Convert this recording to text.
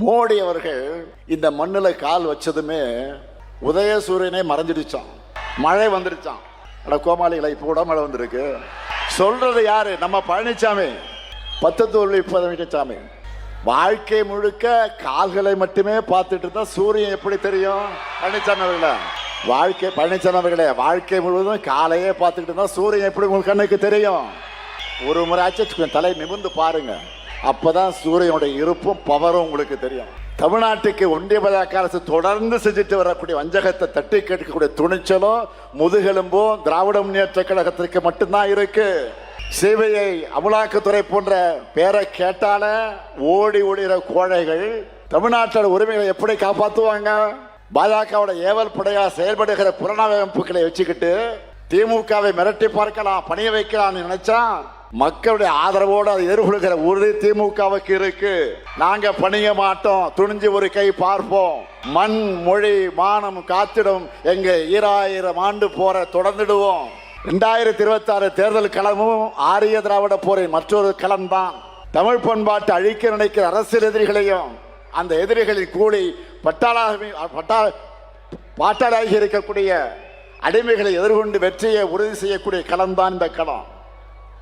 மோடி அவர்கள் இந்த மண்ணில் கால் வச்சதுமே உதயசூரியனே மறைஞ்சிடுச்சான், மழை வந்துடுச்சான். அட கோமாளிகளை, இப்போ கூட மழை வந்திருக்கு. சொல்றது யாரு? நம்ம பழனிசாமி, 10 தோல்வி 10 சாமி. வாழ்க்கை முழுக்க கால்களை மட்டுமே பார்த்துட்டு இருந்தா சூரியன் எப்படி தெரியும்? பழனிசாமி அவர்களே, பழனிசாமி அவர்களே, வாழ்க்கை முழுவதும் காலையே பார்த்துக்கிட்டு இருந்தா சூரியன் எப்படி உங்களுக்கு கண்ணுக்கு தெரியும்? ஒரு முறை ஆச்சு தலை நிமிர்ந்து பாருங்க, அப்பதான் சூரியனுடைய இருப்பும் பவரும் உங்களுக்கு தெரியும். தமிழ்நாட்டுக்கு ஒன்றிய பாஜக அரசு தொடர்ந்து செஞ்சுட்டு வரக்கூடிய வஞ்சகத்தை தட்டி கேட்கக்கூடிய துணிச்சலும் முதுகெலும்பும் திராவிட முன்னேற்ற கழகத்திற்கு மட்டும்தான் இருக்கு. சிபிஐ, அமலாக்கத்துறை போன்ற பேரை கேட்டால ஓடி ஓடுகிற கோழைகள் தமிழ்நாட்டோட உரிமைகளை எப்படி காப்பாற்றுவாங்க? பாஜகவோட ஏவல் படையா செயல்படுகிற புலனாய்வு அமைப்புகளை வச்சுக்கிட்டு திமுகவை மிரட்டி பார்க்கலாம், பணிய வைக்கலாம்னு நினைச்சா மக்களுடைய ஆதரவோடு அதை எதிர்கொள்கிற உறுதி திமுகவுக்கு இருக்கு. நாங்க பணிய மாட்டோம், துணிஞ்சு ஒரு கை பார்ப்போம். மண் மொழி மானம் காத்திடும் எங்க 2000 ஆண்டு போற தொடர்ந்துடுவோம். 2026 தேர்தல் களமும் ஆரிய திராவிட போரின் மற்றொரு களம் தான். தமிழ் பண்பாட்டு அழிக்க நினைக்கிற அரசியல் எதிரிகளையும் அந்த எதிரிகளின் கூலி பாட்டாளாகி இருக்கக்கூடிய அடிமைகளை எதிர்கொண்டு வெற்றியை உறுதி செய்யக்கூடிய களம் தான் இந்த களம்.